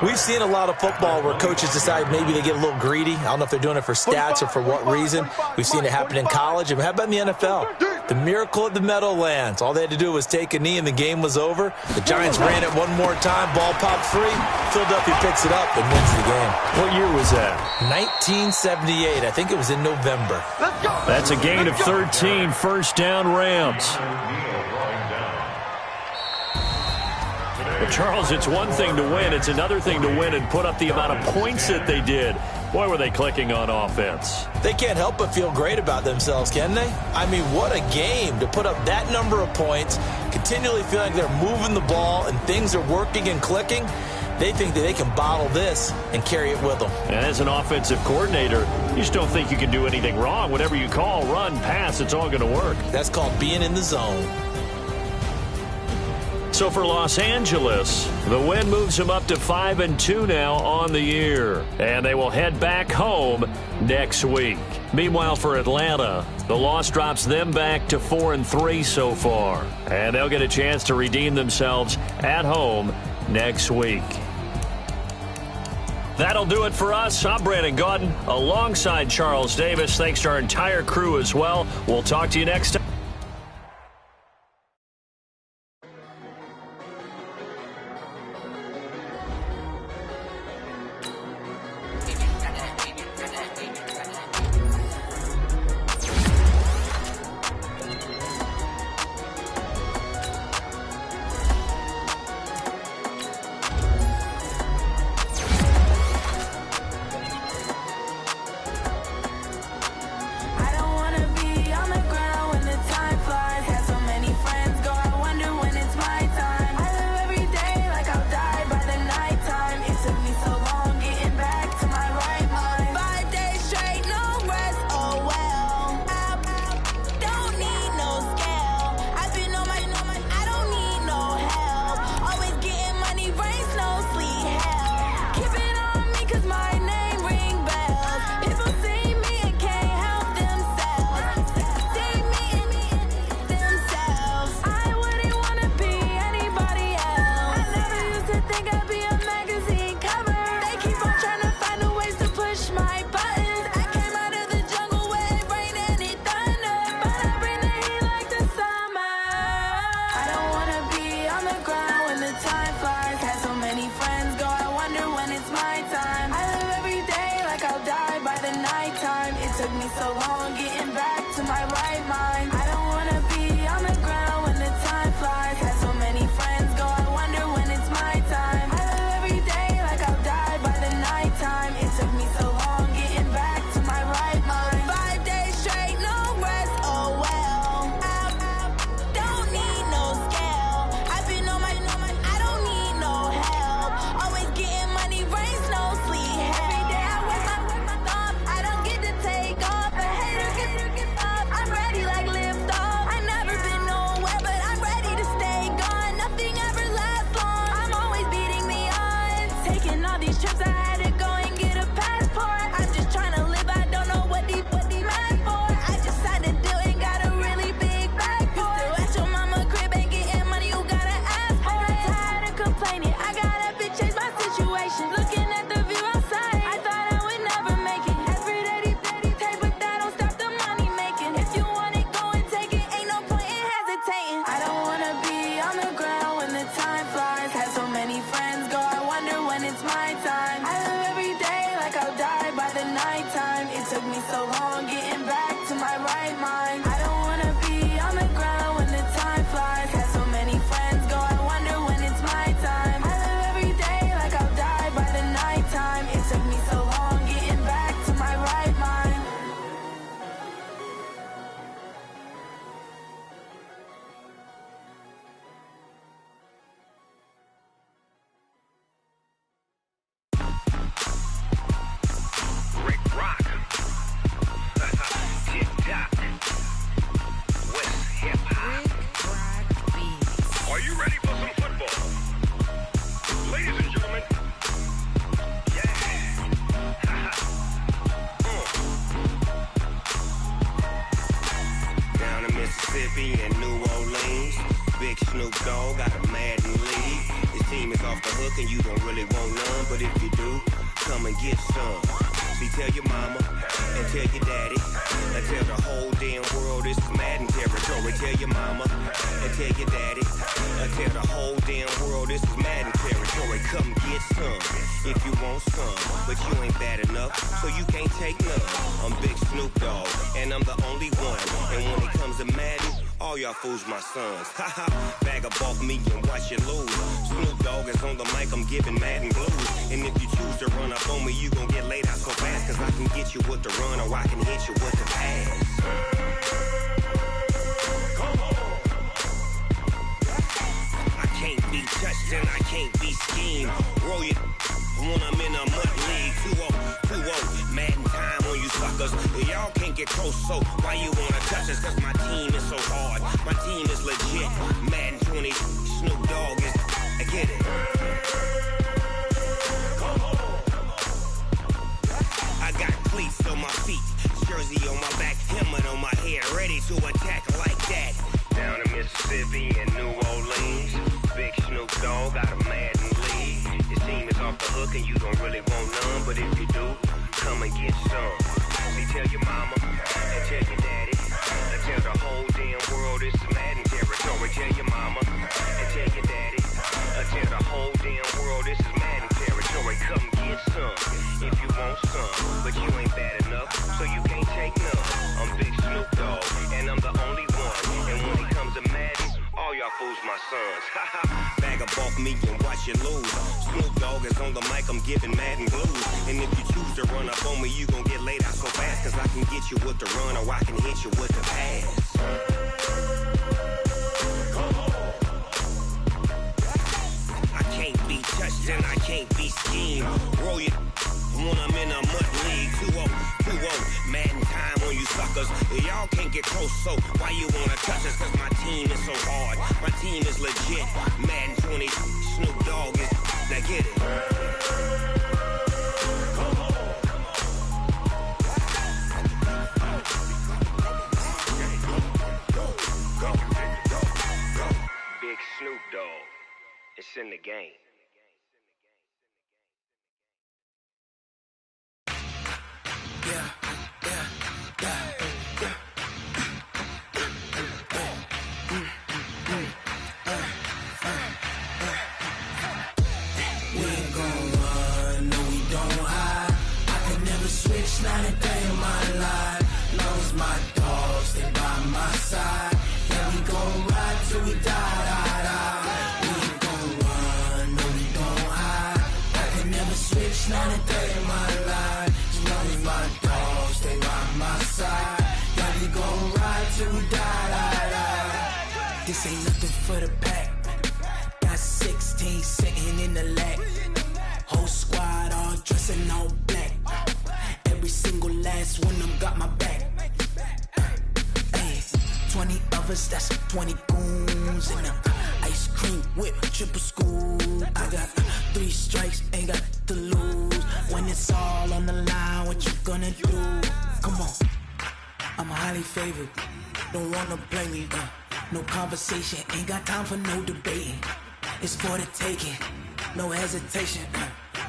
we've seen a lot of football where coaches decide maybe they get a little greedy. I don't know if they're doing it for stats or for what reason. We've seen it happen in college. And how about in the NFL? The miracle at the Meadowlands. All they had to do was take a knee, and the game was over. The Giants ran it one more time. Ball popped free. Philadelphia picks it up and wins the game. What year was that? 1978. I think it was in November. That's a gain of 13, first down Rams. Well, Charles, it's one thing to win. It's another thing to win and put up the amount of points that they did. Boy, were they clicking on offense. They can't help but feel great about themselves, can they? I mean, what a game to put up that number of points, continually feel like they're moving the ball and things are working and clicking. They think that they can bottle this and carry it with them. And as an offensive coordinator, you just don't think you can do anything wrong. Whatever you call, run, pass, it's all going to work. That's called being in the zone. So for Los Angeles, the win moves them up to 5-2 now on the year. And they will head back home next week. Meanwhile, for Atlanta, the loss drops them back to 4-3 so far. And they'll get a chance to redeem themselves at home next week. That'll do it for us. I'm Brandon Gaudin alongside Charles Davis. Thanks to our entire crew as well. We'll talk to you next time. Mississippi and New Orleans. Big Snoop Dogg got a Madden league. His team is off the hook and you don't really want none, but if you do, come and get some. See, tell your mama and tell your daddy and tell the whole damn world this is Madden territory. Tell your mama and tell your daddy and tell the whole damn world this is Madden territory. Come get some if you want some, but you ain't bad enough, so you can't take none. I'm Big Snoop Dogg and I'm the only one, and when it comes to Madden, All y'all fools my sons. Haha, bag up off me and watch you lose. Snoop Dogg is on the mic, I'm giving mad and blues. And if you choose to run up on me, you gon' get laid out so fast. Cause I can get you with the run or I can hit you with the pass. I can't be touched and I can't be schemed. Roll you when I'm in a mud league. 2-0, mad in time on you suckers. Y'all can't get close, so why you wanna touch us? Cause my team is so hard, my team is legit. Madden 20, Snoop Dogg is, I get it. I got cleats on my feet, jersey on my back, helmet on my head, ready to attack like that. Down in Mississippi and New Orleans, big Snoop Dogg got a Madden league. Your team is off the hook and you don't really want none, but if you do, come and get some. See, tell your mama and tell your daddy, and tell the whole damn world it's Madden territory. Tell your mama and tell your daddy, and tell the whole damn world this is Madden territory. Come get some if you want some, but you ain't bad enough, so you can't take none. I'm Big Snoop Dogg, and I'm the only one. And when it comes to Madden, all y'all fools my sons. Bag up off me and watch you lose. Snoop Dogg is on the mic, I'm giving Madden blues. And if you choose to run up on me, you gon' get laid out so fast. Cause I can get you with the run or I can hit you with the pass. I can't be touched and I can't be schemed. Roll you when I'm in a mud league. 2-0, Madden time on you suckers. Y'all can't get close, so why you wanna touch us? Cause my team is so hard, my team is legit. Madden 20, Snoop Dogg is, now get it. Big Snoop Dogg, it's in the game. Not a day in my life. Lost my dogs, they by my side. Yeah, we gon' ride till we die. We ain't gon' run, no, we don't hide. I can never switch, not a day in my life. Lost my dogs, they by my side. Yeah, we gon' ride till we die. This ain't nothing for the pack. Got 16 sitting in the lap. Whole squad all dressing all black. Every single last one of them got my back. Hey, 20 of us, that's 20 goons. And ice cream whip, triple school. I got 3 strikes, ain't got to lose. When it's all on the line, what you gonna do? Come on, I'm highly favored. Don't wanna blame me, no conversation. Ain't got time for no debating. It's for the taking, no hesitation.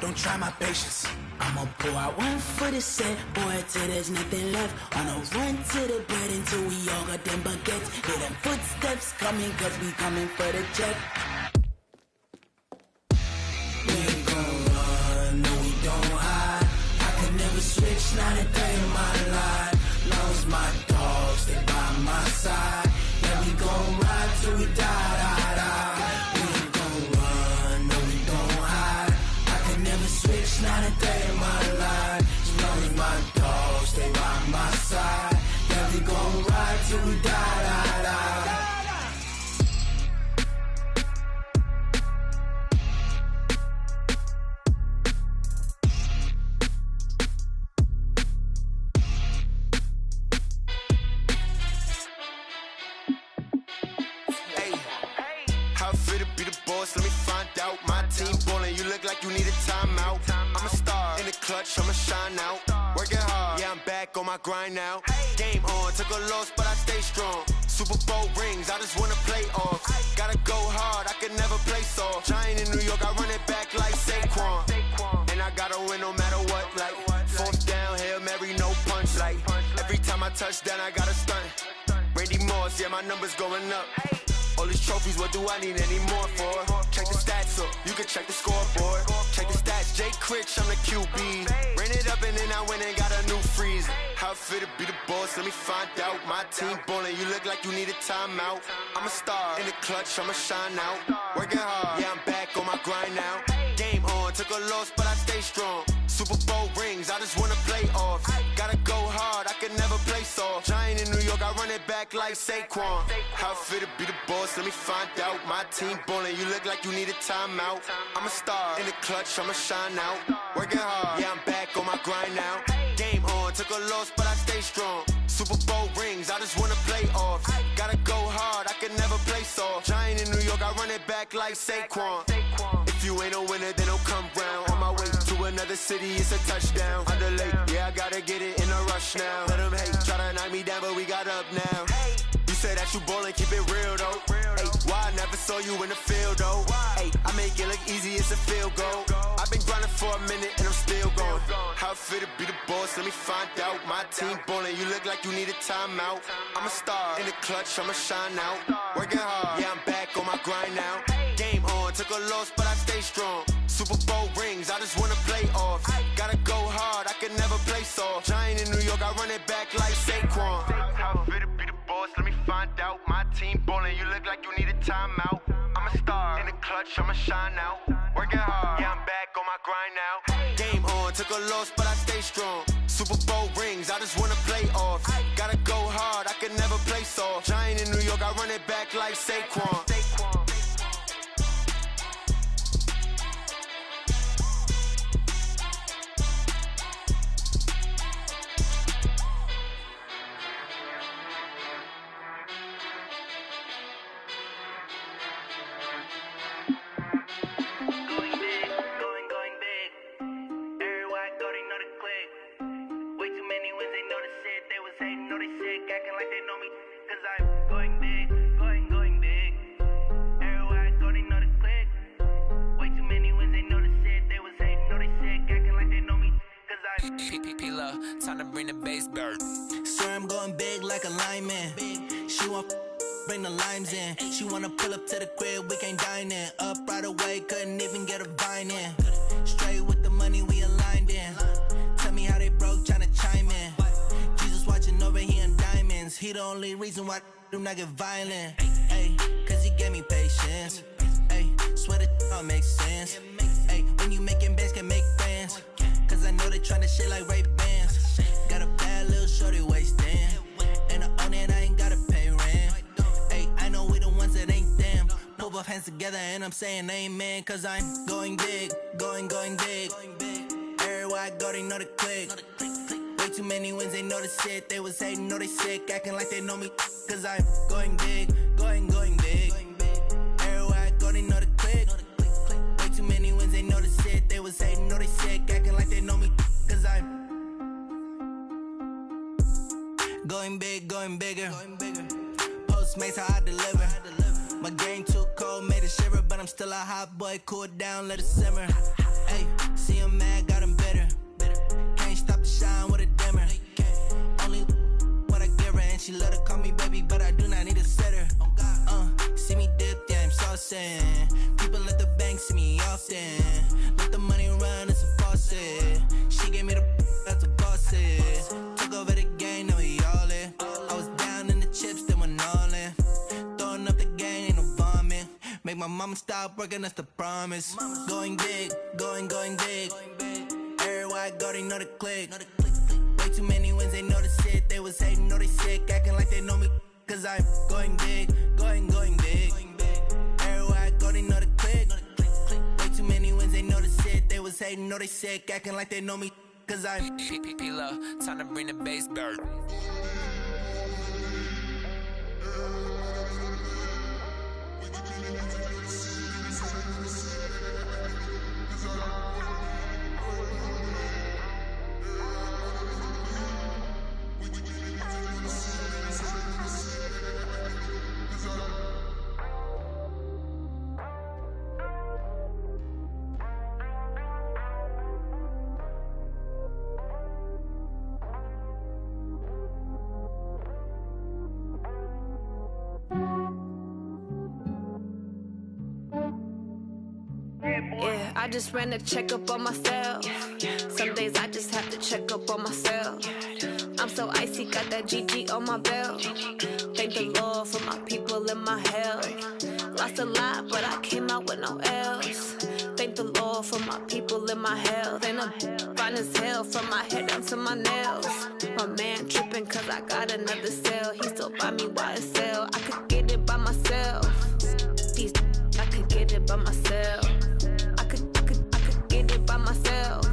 Don't try my patience. I'ma pour out one for the set, boy, till there's nothing left. On a run to the bread until we all got them baguettes. Hear them footsteps coming, cause we coming for the check. We ain't gon' run, no, we don't hide. I can never switch, not a day in my life. Lost my dogs, they by my side. Yeah, we gon' ride till we die. We ain't gon' run, no, we don't hide. I can never switch, not a day in my life. As long as my dogs, they by my side. Yeah, we gon' ride till we die. Let me find out. My team ballin', you look like you need a timeout. I'm a star in the clutch, I'ma shine out. Working hard, yeah, I'm back on my grind now. Game on, took a loss, but I stay strong. Super Bowl rings, I just wanna play off. Gotta go hard, I can never play soft. Giant in New York, I run it back like Saquon. And I gotta win no matter what, like 4th down, Hail Mary, no punch. Like every time I touch down, I gotta stunt. Randy Moss, yeah, my numbers going up. All these trophies, what do I need any more for? Check the stats up, you can check the scoreboard. Check the stats, Jay Critch, I'm the QB. Ran it up and then I went and got a new freeze. How fit to be the boss? Let me find out. My team ballin', you look like you need a timeout. I'm a star in the clutch, I'ma shine out. Working hard, yeah, I'm back on my grind now. Game on, took a loss, but I stay strong. Super Bowl rings, I just wanna play off. Gotta go hard, I can never play soft. Giant in New York, I run it back like Saquon. How fit to be the boss? Let me find out. My team ballin', you look like you need a timeout. I'm a star in the clutch, I'ma shine out. Working hard, yeah, I'm back on my grind now. Game on, took a loss, but I stay strong. Super Bowl rings, I just wanna play off. Gotta go hard, I can never play soft. Giant in New York, I run it back like Saquon. If you ain't a winner, then don't come round. On my way to another city, it's a touchdown. Underlay, yeah, I gotta get it in a rush now. Let them hate, try to knock me down, but we got up now. You say that you ballin', keep it real though. Hey, why I never saw you in the field though? Hey, I make it look easy, it's a field goal. I've been grinding for a minute and I'm still going. How fit to be the boss? Let me find out. My team ballin', you look like you need a timeout. I'm a star in the clutch, I'ma shine out. Working hard, yeah, I'm back on my grind now. Game on, took a loss, but I stay strong. Super Bowl rings, I just wanna play off. Gotta go hard, I can never play soft. Giant in New York, I run it back like Saquon. How fit to be the boss? Let me find out. My team ballin', you look like you need a timeout. I'm a star in the clutch, I'ma shine out. Working hard, yeah, I'm back on my grind now. Game on, took a loss, but I stay strong. Super Bowl rings, I just wanna play off. Gotta go hard, I can never play soft. Giant in New York, I run it back like Saquon. Time to bring the bass bird. Swear I'm going big like a lineman. She want bring the limes in. She wanna pull up to the crib, we can't dine in. Up right away, couldn't even get a vine in. Straight with the money we aligned in. Tell me how they broke, tryna chime in. Jesus watching over here in diamonds. He the only reason why I do not get violent. Ay, cause he gave me patience. Ay, swear that all makes sense. Ay, when you making bands, can make friends. Cause I know they tryna shit like Ray-Bans. Got a bad little shorty wasting. And I own it, I ain't gotta pay rent. Ay, I know we the ones that ain't them. Pull both hands together and I'm saying amen. Cause I'm going big, going big. Everywhere I go, they know the click. Way too many wins, they know the shit. They was hating, know they sick, acting like they know me. Cause I'm going big, going big. Everywhere I go, they know the click. Way too many wins, they know the shit. They was hating, know they sick, acting like they know me. Cause I'm going big, going bigger. Postmates, how I deliver. My game too cold, made it shiver. But I'm still a hot boy, cool it down, let it simmer. Hey, see him mad, got him bitter. Can't stop the shine with a dimmer. Only what I give her, and she love to call me baby, but I do not need a sitter. See me dip, yeah, I'm saucing. People at the bank see me often. Let the money run, it's a faucet. She gave me the that's a faucet. Took over the game, now we all in. I was down in the chips, then went all in. Throwing up the gang, ain't no vomit. Make my mama stop working, that's the promise. Going big, going big. Everywhere I go, they know the click. Way too many wins, they know the shit. They was hating, know they sick, acting like they know me. Cause I'm going big, going big. Everywhere I go, they know the click. Way too many wins, they know the shit. They was hating, know they sick, acting like they know me. Cause I'm P-P-P-Love, time to bring the bass bird. Yeah, I just ran a checkup on myself. Some days I just have to check up on myself. I'm I'm so icy, got that GG on my belt. Thank the Lord for my people in my hell. Lost a lot, but I came out with no L's. Thank the Lord for my people in my health. And I'm fine as hell from my head down to my nails. My man tripping cause I got another cell. He still buy me YSL. I could get it by myself. These I could get it by myself. I could get it by myself.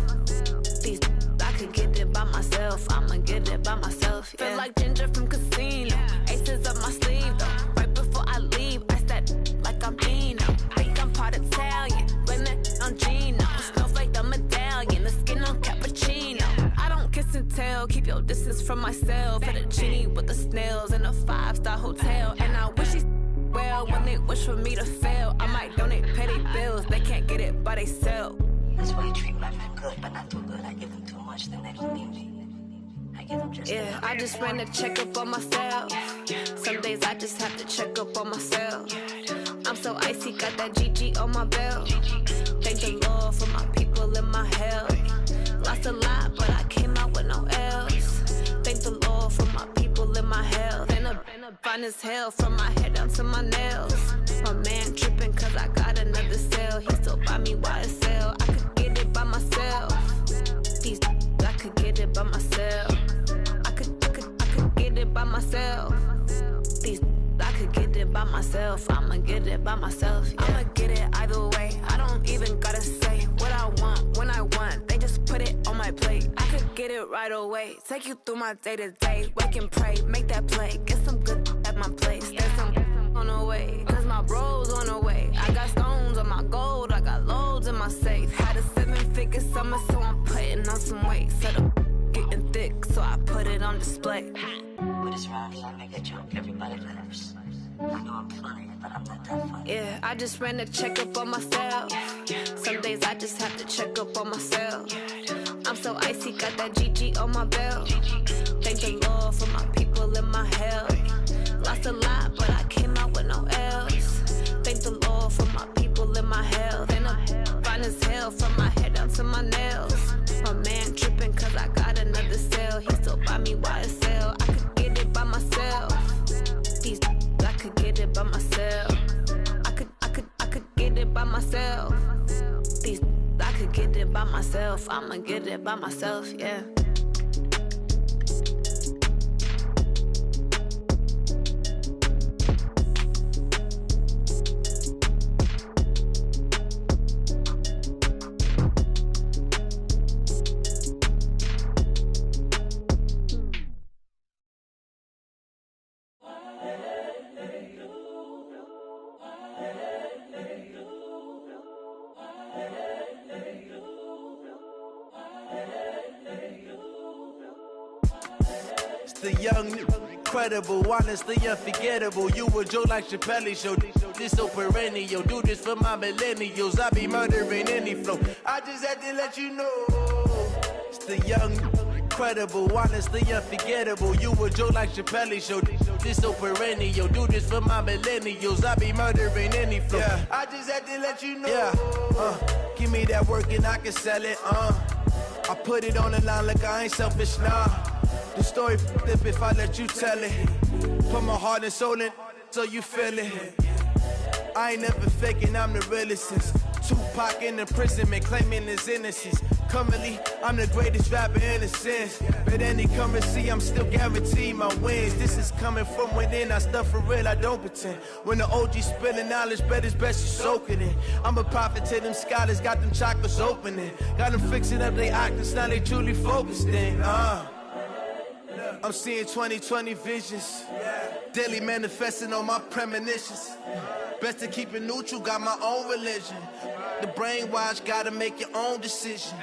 These I could get it by myself. I'ma get it by myself. Yeah. Feel like Ginger from Casino. Aces up my sleeve though. Right before I leave, I start like I'm Dino. Think I'm part Italian. Blame it on Gino. Snowflake the medallion. The skin on cappuccino. I don't kiss and tell. Keep your distance from myself. Fettuccine with the snails in a 5-star hotel. And I wish he's well when they wish for me to fail. I might donate petty bills. They can't get it by themselves. That's why you treat my men good, but not too good. I give them too much, then they don't need me. I give them just yeah, I just ran a checkup on myself. Some days I just have to check up on myself. I'm so icy, got that GG on my belt. Thank the Lord for my people in my health. Lost a lot, but I came out with no L's. Thank the Lord for my people in my health. And I'm fine as hell from my head down to my nails. My man tripping cause I got another cell. He still buy me YSL. I could get it by myself. These I could get it by myself. I could get it by myself. These I could get it by myself. I'ma get it by myself. Yeah. I'ma get it either way. I don't even gotta say what I want when I want. They just put it on my plate. I could get it right away. Take you through my day to day. Wake and pray, make that play. Get some good at my place. There's some on the way. Cause my bro's on the way. I got stones on my gold. I got loads in my safe. Had a 7-figure summer, so I'm putting on some weight. Set up getting thick, so I put it on display. With this round, I make a joke, everybody laughs. I know I'm funny, but I'm not that funny. Yeah, I just ran a checkup on myself. Some days I just have to check up on myself. I'm so icy, got that GG on my belt. Thank the Lord for my people in my health. Lost a lot, but I came out with no L's. Thank the Lord for my people in my health. And I'm fine as hell from my head down to my nails. My man tripping cause I got another cell. He still buy me YSL. I could get it by myself. These I could get it by myself. I could get it by myself. These I could get it by myself. I'ma get it by myself, yeah. The young, incredible, honestly unforgettable. You a joke like Chappelle show. This so perennial. Do this for my millennials. I be murdering any flow. I just had to let you know. It's the young, incredible, honestly unforgettable. You a joke like Chappelle show. This so perennial. Do this for my millennials. I be murdering any flow. Yeah. I just had to let you know. Yeah. Give me that work and I can sell it. I put it on the line like I ain't selfish, nah. The story flip if I let you tell it. Put my heart and soul in so you feel it. I ain't never faking, I'm the realest since Tupac in imprisonment, claiming his innocence. Currently, I'm the greatest rapper in a sense. But any currency, I'm still guaranteed my wins. This is coming from within, I stuff for real, I don't pretend. When the OG spilling knowledge, bet it's best you soak it in. I'm a prophet to them scholars, got them chakras opening. Got them fixing up their octaves, now they truly focused in. I'm seeing 2020 visions. Daily manifesting on my premonitions. Best to keep it neutral, got my own religion. The brainwash, gotta make your own decision.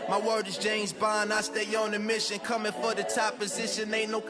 My word is James Bond, I stay on a mission. Coming for the top position, ain't no